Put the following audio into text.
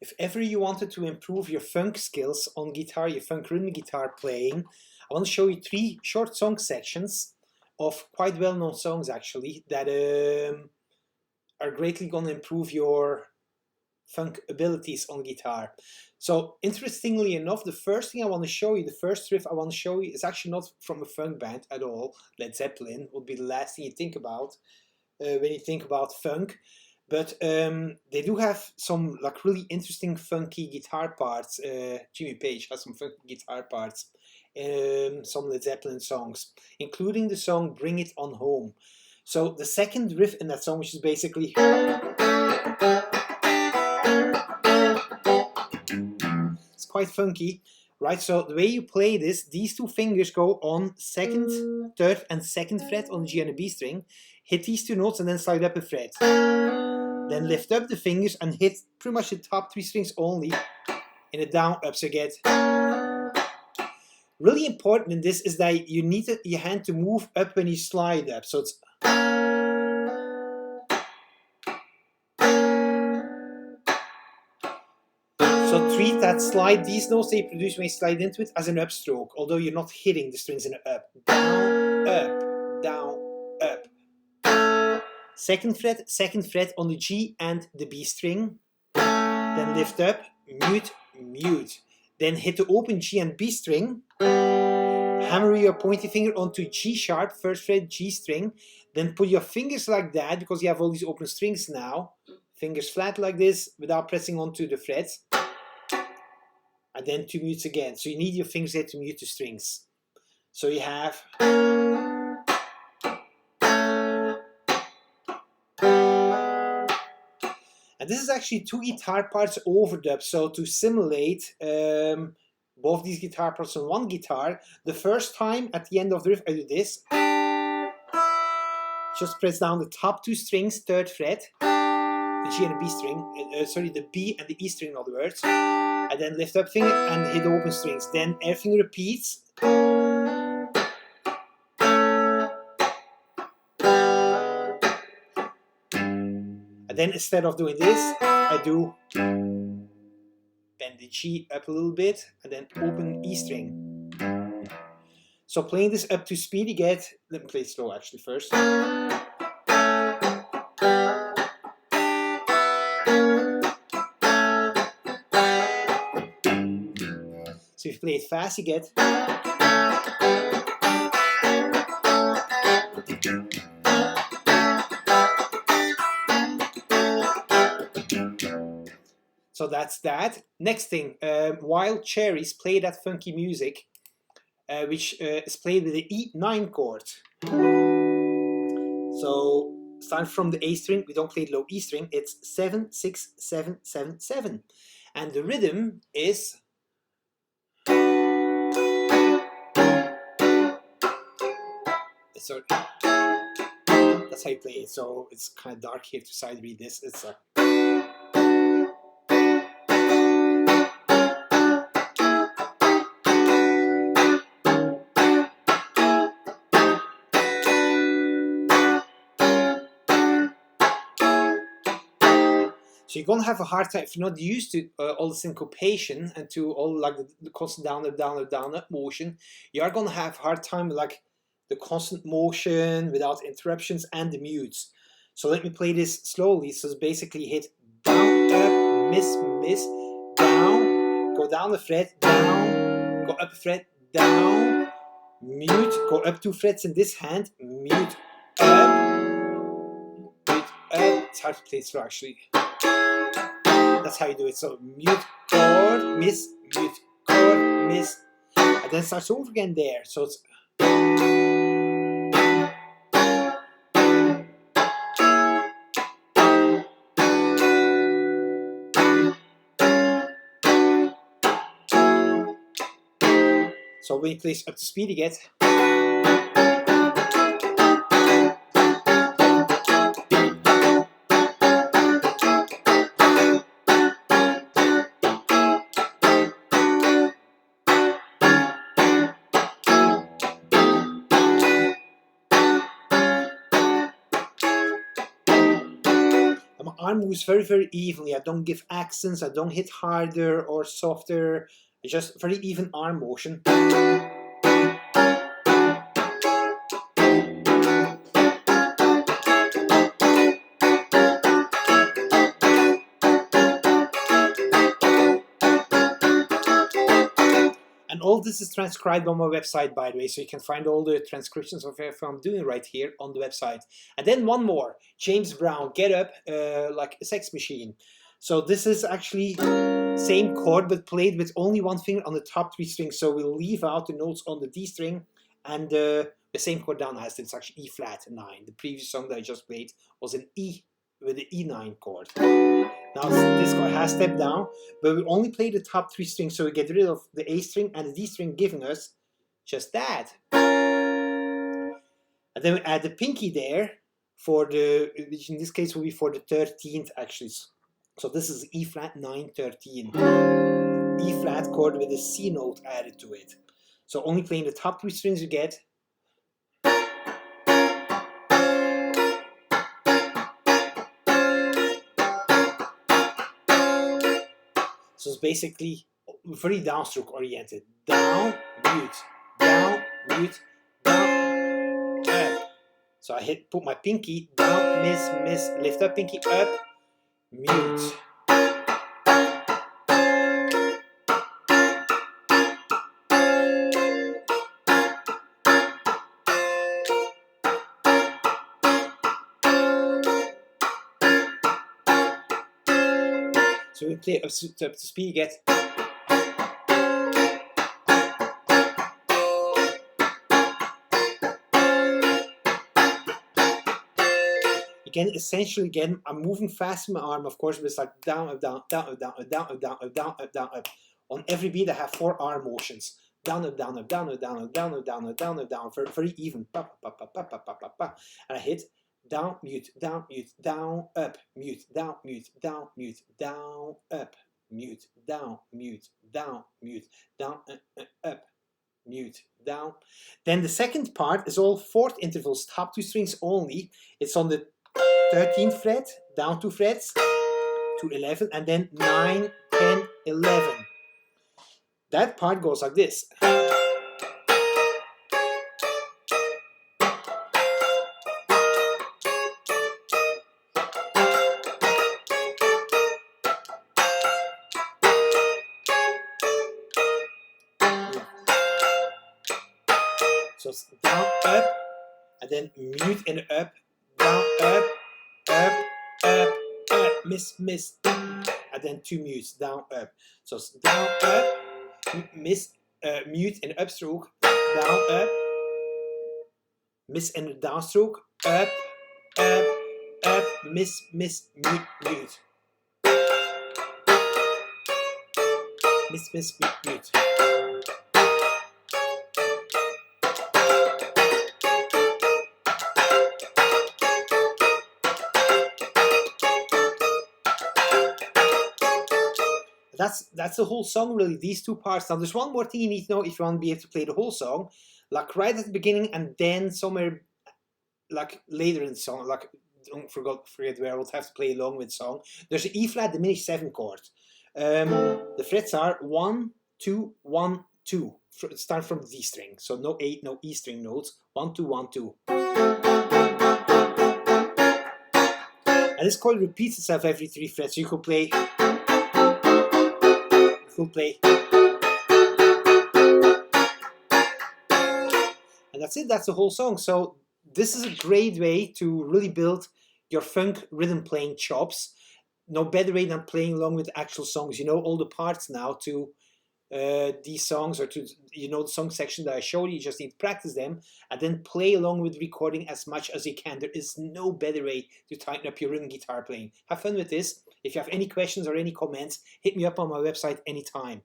if ever you wanted to improve your funk skills on guitar, your funk rhythm guitar playing, I want to show you 3 short song sections of quite well-known songs actually that are greatly going to improve your funk abilities on guitar. So interestingly enough, the first thing I want to show you, the first riff I want to show you is actually not from a funk band at all. Led Zeppelin would be the last thing you think about when you think about funk. But they do have some like really interesting funky guitar parts. Jimmy Page has some funky guitar parts in some Led Zeppelin songs, including the song Bring It On Home. So the second riff in that song, which is basically it's quite funky, right? So the way you play this, these 2 fingers go on 2nd, 3rd and 2nd fret on the G and the B string, hit these 2 notes and then slide up a fret. Then lift up the fingers and hit pretty much the top 3 strings only in a down up. So get really important in this is that you need your hand to move up when you slide up. So it's treat that slide, these notes they produce when you slide into it, as an upstroke, although you're not hitting the strings in an up. Down, up, down, up. 2nd fret on the G and the B string. Then lift up, mute, mute. Then hit the open G and B string. Hammer your pointy finger onto G sharp, 1st fret, G string. Then put your fingers like that, because you have all these open strings now. Fingers flat like this, without pressing onto the frets. And then 2 mutes again. So you need your fingers there to mute the strings. So you have and this is actually 2 guitar parts overdubbed. So to simulate both these guitar parts on one guitar, the first time at the end of the riff I do this. Just press down the top 2 strings, 3rd fret, the G and the B string, sorry, the B and the E string in other words, and then lift up finger and hit the open strings. Then everything repeats. And then instead of doing this, I do bend the G up a little bit and then open E string. So playing this up to speed, you get, let me play it slow actually first. So if you play it fast, you get. So that's that. Next thing, Wild Cherries play that funky music, which is played with the E9 chord. So start from the A string, we don't play the low E string, it's 7, 6, 7, 7, 7. And the rhythm is so that's how you play it. So it's kind of dark here to side read this. It's a so you're gonna have a hard time if you're not used to all the syncopation and to all like the constant down up, down up, down up motion. You are gonna have a hard time with like the constant motion without interruptions and the mutes. So let me play this slowly. So it's basically hit down, up, miss, miss, down, go down a fret, down, go up a fret, down, mute, go up 2 frets in this hand, mute, up, mute, up. It's hard to play slow actually. That's how you do it. So mute, chord, miss, mute, chord, miss, and then starts over again there. So it's so when you play up to speed, you get. My arm moves very, very evenly. I don't give accents. I don't hit harder or softer. It's just very even arm motion. And all this is transcribed on my website, by the way, so you can find all the transcriptions of everything I'm doing right here on the website. And then one more, James Brown, Get Up, Like a Sex Machine. So this is actually same chord, but played with only one finger on the top 3 strings. So we'll leave out the notes on the D string and the same chord down as it's actually E flat 9. The previous song that I just played was an E with the E9 chord. Now this chord has stepped down, but we only play the top 3 strings, so we get rid of the A string and the D string, giving us just that. And then we add the pinky there for the, which in this case will be for the 13th actually. So this is E flat 9 13. E flat chord with a C note added to it. So only playing the top 3 strings you get. So it's basically very downstroke oriented. Down, mute, down, mute, down, up. So I put my pinky down, miss, miss, lift up, pinky up, mute. So we play up to speed, you get. Again, essentially, again, I'm moving fast with my arm, of course, but it's like down, up, down, down, up, down, up, down, up, down, up, down, up, down, up. On every beat, I have 4 arm motions. Down, up, down, up, down, up, down, up, down, up, down, up, down, up, down, very even. Pa, pa, pa, pa, pa, pa, pa, pa. And I hit down, mute, down, mute, down, up, mute, down, mute, down, mute, down, up, mute, down, mute, down, mute, down, up, mute, down. Then the second part is all 4th intervals, top 2 strings only. It's on the 13th fret, down 2 frets to 11, and then 9, 10, 11. That part goes like this. So it's down, up, and then mute and up, down, up, up, up, up, miss, miss, and then 2 mutes, down, up. So it's down, up, miss, mute and upstroke, down, up, miss and downstroke, up, up, up, miss, miss, mute, mute. Miss, miss, mute, mute. That's the whole song, really, these 2 parts. Now, there's one more thing you need to know if you want to be able to play the whole song. Like right at the beginning and then somewhere like later in the song, like don't forget where I will have to play along with the song. There's an E flat diminished 7 chord. The frets are 1, 2, 1, 2. Start from the D string. So no A, no E string notes. 1, 2, 1, 2. And this chord repeats itself every 3 frets. So you could play. Full play. And that's it, that's the whole song. So this is a great way to really build your funk rhythm playing chops. No better way than playing along with actual songs. You know all the parts now to these songs, or to, you know, the song section that I showed you. You just need to practice them and then play along with the recording as much as you can. There is no better way to tighten up your rhythm guitar playing. Have fun with this. If you have any questions or any comments, hit me up on my website anytime.